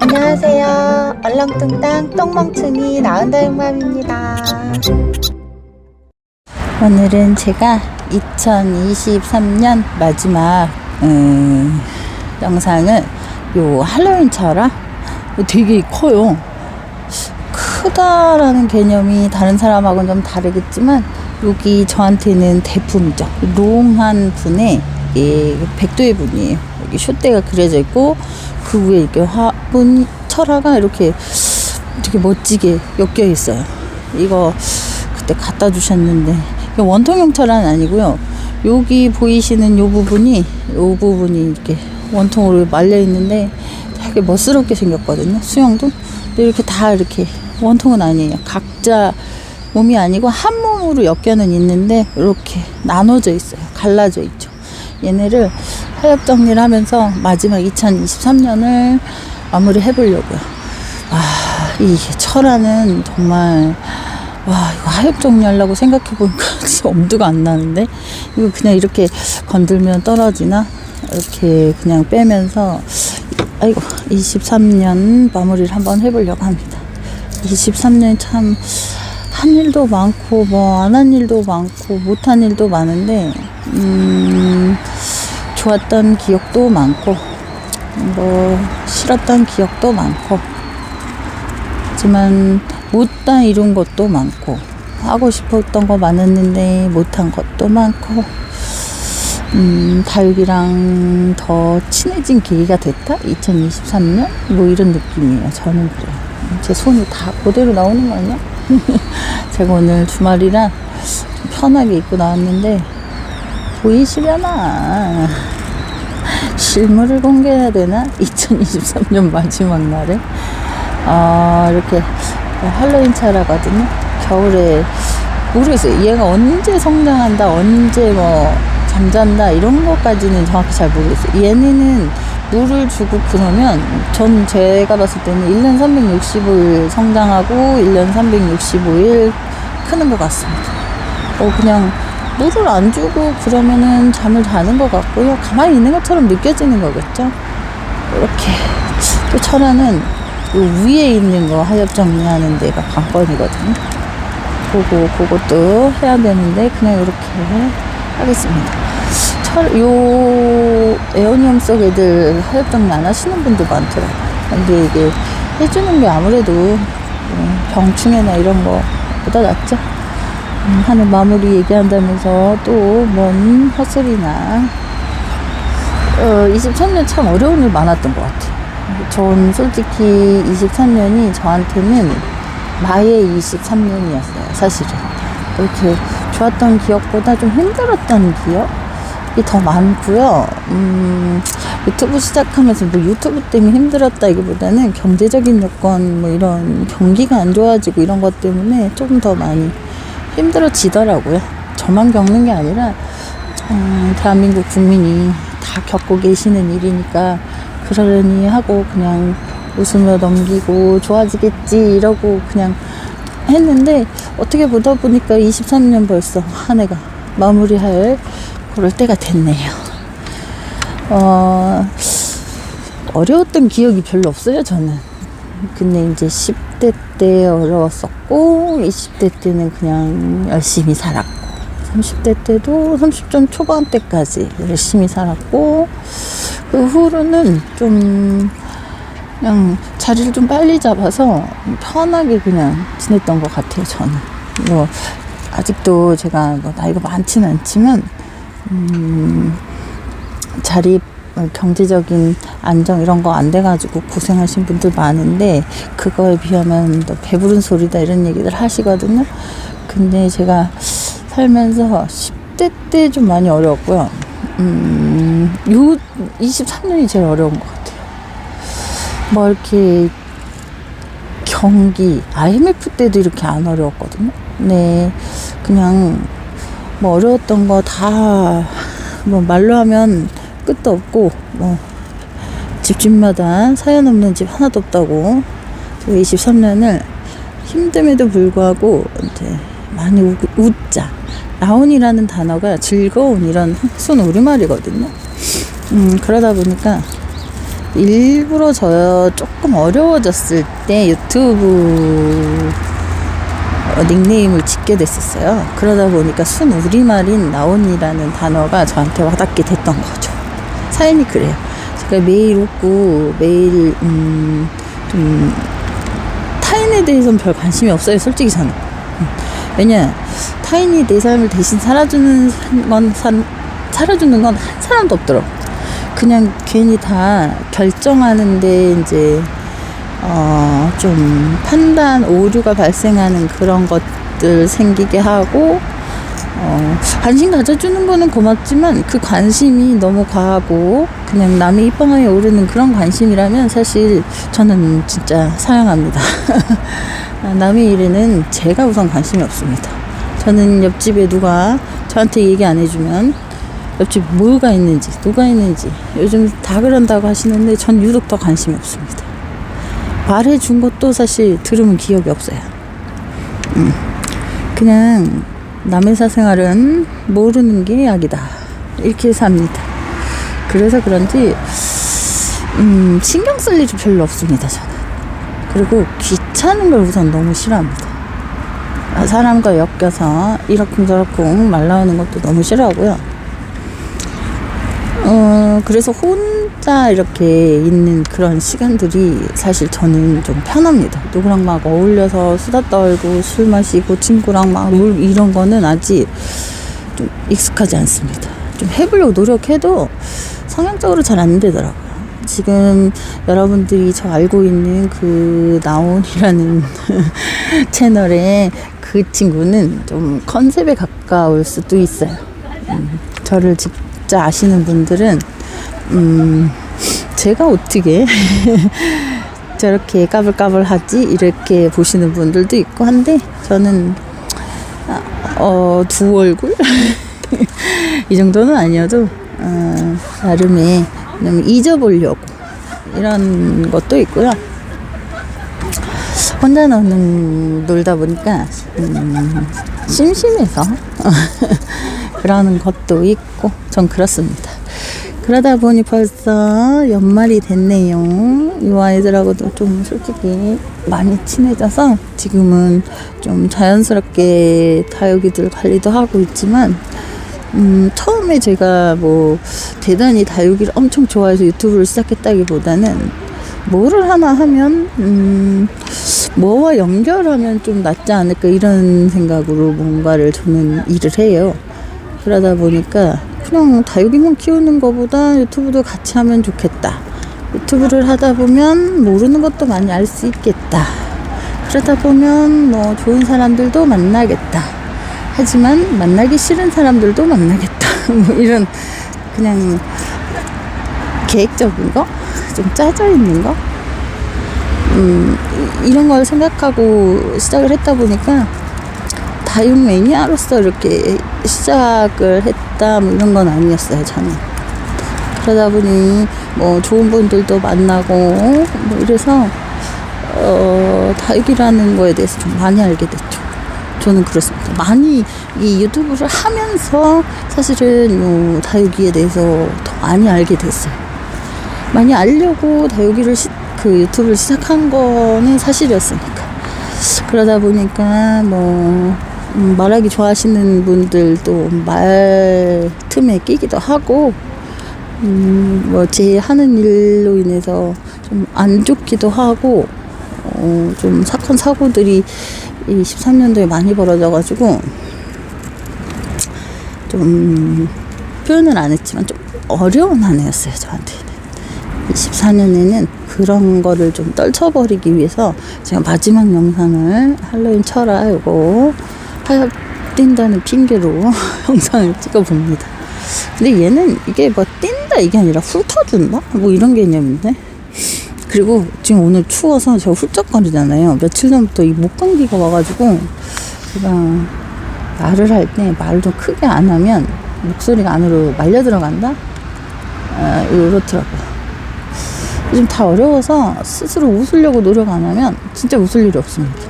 안녕하세요. 얼렁뚱땅 똥멍충이 나은다육맘입니다. 오늘은 제가 2023년 마지막 영상을 요 할로윈처럼 되게 커요. 크다라는 개념이 다른 사람하고는 좀 다르겠지만 여기 저한테는 대품이죠. 롱한 분의 백도의 분이에요. 여기 숏대가 그려져 있고 그 위에 이렇게 화분 철화가 이렇게 되게 멋지게 엮여 있어요. 이거 그때 갖다 주셨는데 이거 원통형 철화는 아니고요. 여기 보이시는 요 부분이 이렇게 원통으로 말려 있는데 되게 멋스럽게 생겼거든요. 수영도. 근데 이렇게 다 이렇게 원통은 아니에요. 각자 몸이 아니고 한 몸으로 엮여는 있는데 이렇게 나눠져 있어요. 갈라져 있죠. 얘네를 하엽 정리를 하면서 마지막 2023년을 마무리 해보려고요. 이 철화는 정말 이거 하엽 정리하려고 생각해보니까 진짜 엄두가 안 나는데 이거 그냥 이렇게 건들면 떨어지나 이렇게 그냥 빼면서 23년 마무리를 한번 해보려고 합니다. 23년이 참 한 일도 많고 안 한 일도 많고 못한 일도 많은데 좋았던 기억도 많고 싫었던 기억도 많고 하지만 못다 이룬 것도 많고 하고 싶었던 거 많았는데 못한 것도 많고 다육이랑 더 친해진 계기가 됐다? 2023년? 이런 느낌이에요. 저는 그래요. 제 손이 다 그대로 나오는 거 아니야? 제가 오늘 주말이라 좀 편하게 입고 나왔는데 보이시려나? 실물을 공개해야 되나? 2023년 마지막 날에 이렇게 할로윈 차라거든요. 겨울에 모르겠어요. 얘가 언제 성장한다, 언제 잠잔다 이런 것까지는 정확히 잘 모르겠어요. 얘네는 물을 주고 그러면 제가 봤을 때는 1년 365일 성장하고 1년 365일 크는 것 같습니다. 그냥 물을 안 주고 그러면은 잠을 자는 것 같고요. 가만히 있는 것처럼 느껴지는 거겠죠. 이렇게 또 철화는 위에 있는 거 하엽 정리하는 데가 관건이거든요. 그것도 해야 되는데 그냥 이렇게 하겠습니다. 에어니움 속 애들 하엽 정리 안 하시는 분도 많더라고요. 근데 이게 해주는 게 아무래도 병충해나 이런 거보다 낫죠. 하는 마무리 얘기한다면서 또 뭔 헛소리나. 23년 참 어려운 일 많았던 것 같아요. 전 솔직히 23년이 저한테는 마의 23년이었어요. 사실은 이렇게 좋았던 기억보다 좀 힘들었던 기억이 더 많고요. 유튜브 시작하면서 유튜브 때문에 힘들었다기보다는 경제적인 여건 이런 경기가 안 좋아지고 이런 것 때문에 조금 더 많이 힘들어지더라고요. 저만 겪는 게 아니라 대한민국 국민이 다 겪고 계시는 일이니까 그러려니 하고 그냥 웃으며 넘기고 좋아지겠지 이러고 그냥 했는데 어떻게 보다 보니까 23년 벌써 한 해가 마무리할 그럴 때가 됐네요. 어려웠던 기억이 별로 없어요, 저는. 근데 이제 10대 때 어려웠었고 20대 때는 그냥 열심히 살았고 30대 때도 30점 초반 때까지 열심히 살았고 그 후로는 좀 그냥 자리를 좀 빨리 잡아서 편하게 그냥 지냈던 것 같아요. 저는 아직도 제가 나이가 많지는 않지만 자리 경제적인 안정 이런 거 안 돼가지고 고생하신 분들 많은데 그거에 비하면 또 배부른 소리다 이런 얘기들 하시거든요. 근데 제가 살면서 10대 때 좀 많이 어려웠고요. 23년이 제일 어려운 것 같아요. 이렇게 경기 IMF 때도 이렇게 안 어려웠거든요. 네, 그냥 어려웠던 거 다 말로 하면 끝도 없고 집집마다 사연 없는 집 하나도 없다고. 23년을 힘듦에도 불구하고 이제 많이 웃자. 나온이라는 단어가 즐거운 이런 순 우리말이거든요. 그러다 보니까 일부러 저 조금 어려워졌을 때 유튜브 닉네임을 짓게 됐었어요. 그러다 보니까 순 우리말인 나온이라는 단어가 저한테 와닿게 됐던 거죠. 사연이 그래요. 제가 매일 웃고 매일 좀 타인에 대해서는 별 관심이 없어요. 솔직히 저는. 왜냐, 타인이 내 삶을 대신 살아주는 건 한 사람도 없더라고. 그냥 괜히 다 결정하는데 이제 좀 판단 오류가 발생하는 그런 것들 생기게 하고, 관심 가져주는 거는 고맙지만 그 관심이 너무 과하고 그냥 남의 입방아에 오르는 그런 관심이라면 사실 저는 진짜 사양합니다. 남의 일에는 제가 우선 관심이 없습니다. 저는 옆집에 누가 저한테 얘기 안 해주면 옆집 뭐가 있는지 누가 있는지 요즘 다 그런다고 하시는데 전 유독 더 관심이 없습니다. 말해준 것도 사실 들으면 기억이 없어요. 그냥 남의 사생활은 모르는 게 약이다 이렇게 삽니다. 그래서 그런지 신경 쓸 일이 별로 없습니다. 저는. 그리고 귀찮은 걸 우선 너무 싫어합니다. 사람과 엮여서 이러쿵저러쿵 말 나오는 것도 너무 싫어하고요. 그래서 혼자 이렇게 있는 그런 시간들이 사실 저는 좀 편합니다. 누구랑 막 어울려서 수다 떨고 술 마시고 친구랑 막 놀 이런 거는 아직 좀 익숙하지 않습니다. 좀 해보려고 노력해도 성향적으로 잘 안 되더라고요. 지금 여러분들이 저 알고 있는 그 나온이라는 채널에 그 친구는 좀 컨셉에 가까울 수도 있어요. 저를 진짜 아시는 분들은 제가 어떻게 저렇게 까불까불하지 이렇게 보시는 분들도 있고 한데 저는 두 얼굴 이 정도는 아니어도 나름의 잊어보려고 이런 것도 있고요. 혼자 놀다 보니까 심심해서 그러는 것도 있고 전 그렇습니다. 그러다 보니 벌써 연말이 됐네요. 이 아이들하고도 좀 솔직히 많이 친해져서 지금은 좀 자연스럽게 다육이들 관리도 하고 있지만 처음에 제가 뭐 대단히 다육이를 엄청 좋아해서 유튜브를 시작했다기보다는 뭐를 하나 하면 뭐와 연결하면 좀 낫지 않을까 이런 생각으로 뭔가를 저는 일을 해요. 그러다 보니까 그냥 다육이만 키우는 것보다 유튜브도 같이 하면 좋겠다. 유튜브를 하다 보면 모르는 것도 많이 알 수 있겠다. 그러다 보면 뭐 좋은 사람들도 만나겠다. 하지만 만나기 싫은 사람들도 만나겠다. 뭐 이런 그냥 계획적인 거? 좀 짜져 있는 거? 이런 걸 생각하고 시작을 했다 보니까 다육 매니아로서 이렇게 시작을 했다 뭐 이런 건 아니었어요. 저는. 그러다 보니 뭐 좋은 분들도 만나고 뭐 이래서 다육이라는 거에 대해서 좀 많이 알게 됐죠. 저는 그렇습니다. 많이 이 유튜브를 하면서 사실은 뭐 다육이에 대해서 더 많이 알게 됐어요. 많이 알려고 다육이를 그 유튜브를 시작한 거는 사실이었으니까. 그러다 보니까 뭐 말하기 좋아하시는 분들도 말 틈에 끼기도 하고 뭐 제 하는 일로 인해서 좀 안 좋기도 하고 좀 사건 사고들이 이 13년도에 많이 벌어져가지고 좀 표현을 안 했지만 좀 어려운 한 해였어요. 저한테는 24년에는 그런 거를 좀 떨쳐버리기 위해서 제가 마지막 영상을 할로윈 쳐라 이거 하얗 뛴다는 핑계로 영상을 찍어봅니다. 근데 얘는 이게 뭐 뛴다 이게 아니라 훑어준다? 뭐 이런 개념인데. 그리고 지금 오늘 추워서 제가 훌쩍거리잖아요. 며칠 전부터 이 목감기가 와가지고 제가 말을 할 때 말을 좀 크게 안 하면 목소리가 안으로 말려 들어간다? 이렇더라고요. 요즘 다 어려워서 스스로 웃으려고 노력 안 하면 진짜 웃을 일이 없습니다.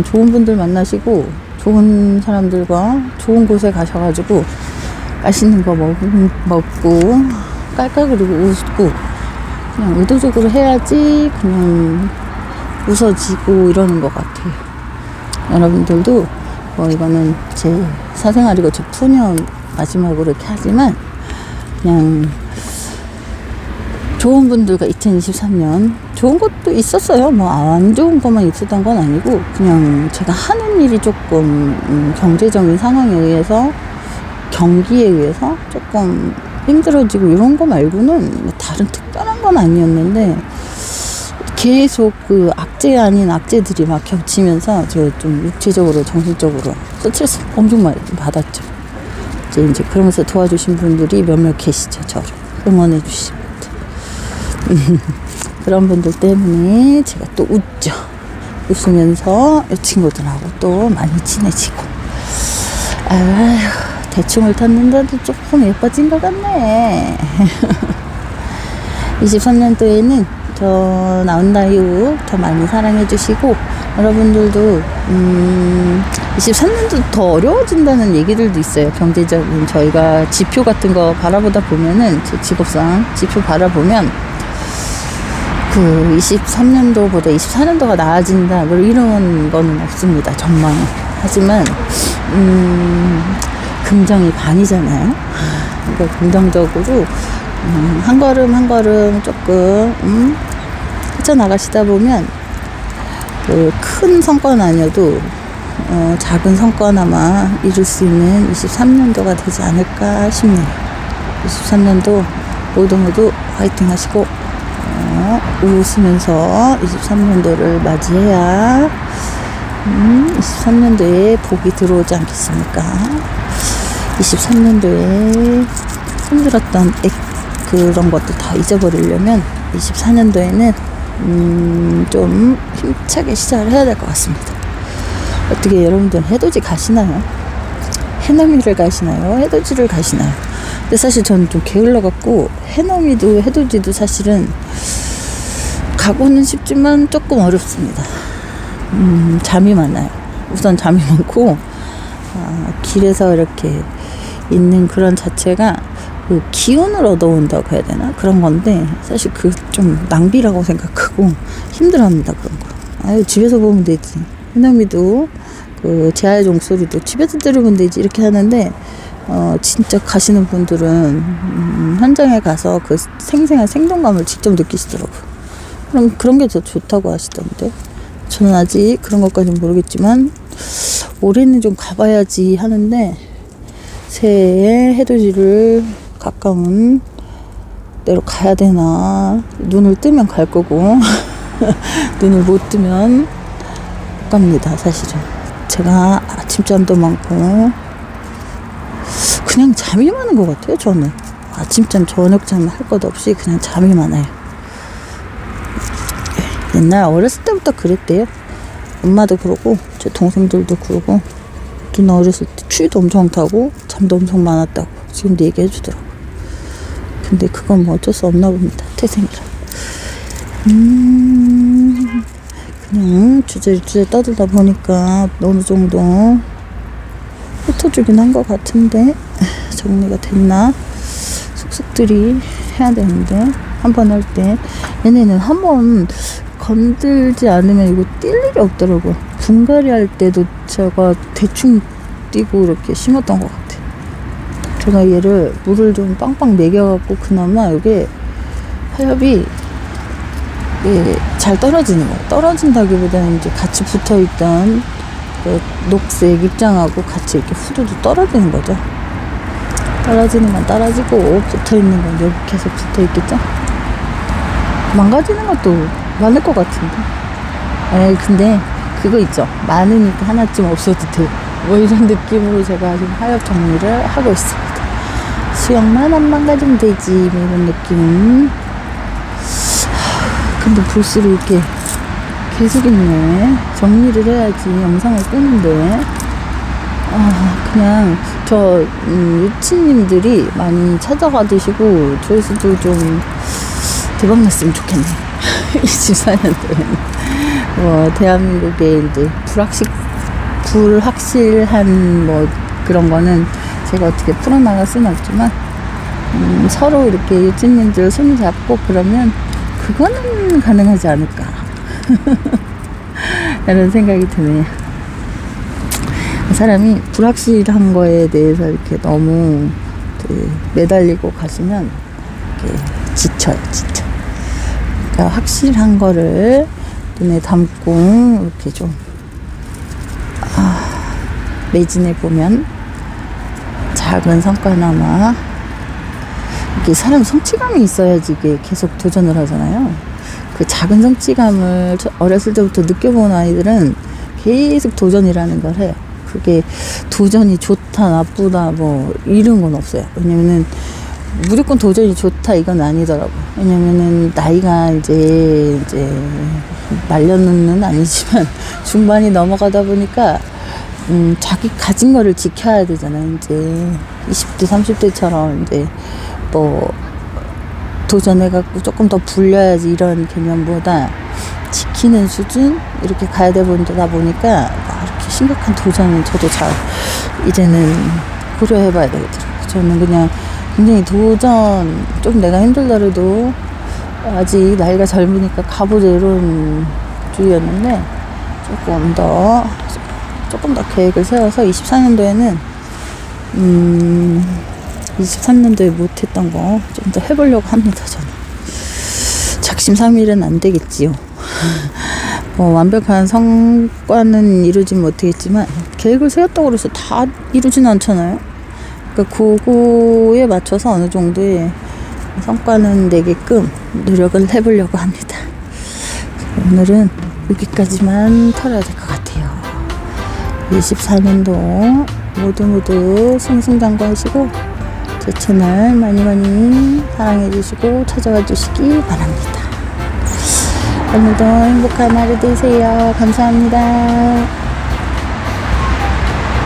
좋은 분들 만나시고 좋은 사람들과 좋은 곳에 가셔가지고 맛있는 거 먹고 깔깔거리고 웃고 그냥 의도적으로 해야지 그냥 웃어지고 이러는 것 같아요. 여러분들도 이거는 제 사생활이고 제 푸념 마지막으로 이렇게 하지만 그냥 좋은 분들과 2023년 좋은 것도 있었어요. 안 좋은 것만 있었던 건 아니고 그냥 제가 하는 일이 조금 경제적인 상황에 의해서 경기에 의해서 조금 힘들어지고 이런 거 말고는 다른 특별한 건 아니었는데 계속 그 악재 아닌 악재들이 막 겹치면서 제가 좀 육체적으로 정신적으로 스트레스 엄청 많이 받았죠. 이제 그러면서 도와주신 분들이 몇몇 계시죠. 저를 응원해 주신 분들. 그런 분들 때문에 제가 또 웃죠. 웃으면서 이 친구들하고 또 많이 친해지고. 아휴, 대충을 탔는데도 조금 예뻐진 것 같네. 23년도에는 더 나온 이후 더 많이 사랑해 주시고 여러분들도 23년도 더 어려워진다는 얘기들도 있어요. 경제적인 저희가 지표 같은 거 바라보다 보면은 제 직업상 지표 바라보면 그 23년도보다 24년도가 나아진다 뭐 이런 거는 없습니다. 전망은. 하지만 긍정이 반이잖아요. 그러니까 긍정적으로 한 걸음 한 걸음 조금 헤쳐나가시다 보면 그 큰 성과는 아니어도 작은 성과나마 이룰 수 있는 23년도가 되지 않을까 싶네요. 23년도 모두 화이팅 하시고 웃으면서 23년도를 맞이해야 23년도에 복이 들어오지 않겠습니까? 23년도에 힘들었던 그런 것도 다 잊어버리려면 24년도에는 좀 힘차게 시작을 해야 될 것 같습니다. 어떻게 여러분들 해돋이 가시나요? 해넘이를 가시나요? 해돋이를 가시나요? 근데 사실 저는 좀 게을러갖고 해넘이도 해돋이도 사실은 가고는 싶지만 조금 어렵습니다. 잠이 많아요. 우선 잠이 많고 길에서 이렇게 있는 그런 자체가 그 기운을 얻어온다고 해야 되나? 그런 건데 사실 그 좀 낭비라고 생각하고 힘들어합니다. 그런 거. 집에서 보면 되지. 해넘이도 그 제아의 종소리도 집에서 들으면 되지 이렇게 하는데 진짜 가시는 분들은 현장에 가서 그 생생한 생동감을 직접 느끼시더라고요. 그런 게 더 좋다고 하시던데 저는 아직 그런 것까지는 모르겠지만 올해는 좀 가봐야지 하는데 새해에 해돋이를 가까운 데로 가야 되나. 눈을 뜨면 갈 거고 눈을 못 뜨면 못 갑니다. 사실은 제가 아침잠도 많고 그냥 잠이 많은 것 같아요. 저는 아침잠 저녁잠 할 것 없이 그냥 잠이 많아요. 옛날 어렸을 때부터 그랬대요. 엄마도 그러고 제 동생들도 그러고 누나 어렸을 때 추위도 엄청 타고 잠도 엄청 많았다고 지금도 얘기해 주더라고. 근데 그건 뭐 어쩔 수 없나 봅니다. 태생이라. 그냥 주저주저 떠들다 보니까 어느 정도 흩어지긴 한 것 같은데 정리가 됐나? 속속들이 해야 되는데 한 번 할 때 얘네는 한 번 건들지 않으면 이거 뛸 일이 없더라고요. 분갈이 할 때도 제가 대충 뛰고 이렇게 심었던 것 같아요. 제가 얘를 물을 좀 빵빵 먹여갖고 그나마 이게 하엽이 잘 떨어지는 거예요. 떨어진다기보다는 이제 같이 붙어있던 그 녹색 입장하고 같이 이렇게 후두두 떨어지는 거죠. 떨어지는 건 떨어지고 붙어있는 건 여기 계속 붙어있겠죠. 망가지는 것도 많을 것 같은데. 근데 그거 있죠. 많으니까 하나쯤 없어도 돼. 뭐 이런 느낌으로 제가 지금 하엽 정리를 하고 있습니다. 수영만 안 망가지면 되지. 뭐 이런 느낌. 근데 볼수록 이렇게 계속 있네. 정리를 해야지 영상을 끄는데. 그냥 저 유치님들이 많이 찾아가 드시고 조회수도 좀 대박났으면 좋겠네. 24년도에는 대한민국의 이제 불확실한 뭐 그런 거는 제가 어떻게 풀어나갈 수는 없지만 서로 이렇게 유치님들 손을 잡고 그러면 그거는 가능하지 않을까 이런 생각이 드네요. 사람이 불확실한 거에 대해서 이렇게 너무 매달리고 가시면 이렇게 지쳐. 그러니까 확실한 거를 눈에 담고 이렇게 좀 매진해 보면 작은 성과나마 이게 사람 성취감이 있어야지 이게 계속 도전을 하잖아요. 그 작은 성취감을 어렸을 때부터 느껴본 아이들은 계속 도전이라는 걸 해요. 그게 도전이 좋다 나쁘다 뭐 이런 건 없어요. 왜냐면은 무조건 도전이 좋다 이건 아니더라고. 왜냐면은 나이가 이제 말년은 아니지만 중반이 넘어가다 보니까 자기 가진 거를 지켜야 되잖아요. 이제 20대 30대처럼 이제 뭐 도전해갖고 조금 더 불려야지 이런 개념보다 지키는 수준 이렇게 가야 되다 보니까 이렇게 심각한 도전은 저도 잘 이제는 고려해봐야 되겠더라고요. 저는 그냥 굉장히 도전 좀 내가 힘들더라도 아직 나이가 젊으니까 가보자 이런 주의였는데 조금 더 계획을 세워서 24년도에는 23년도에 못했던 거 좀 더 해보려고 합니다. 저는 작심삼일은 안 되겠지요. 뭐 완벽한 성과는 이루진 못하겠지만 계획을 세웠다고 해서 다 이루지는 않잖아요. 그러니까 그거에 맞춰서 어느 정도의 성과는 내게끔 노력을 해보려고 합니다. 오늘은 여기까지만 털어야 될 것 같아요. 24년도 모두 승승장구하시고 제 채널 많이 사랑해 주시고 찾아와 주시기 바랍니다. 오늘도 행복한 하루 되세요. 감사합니다.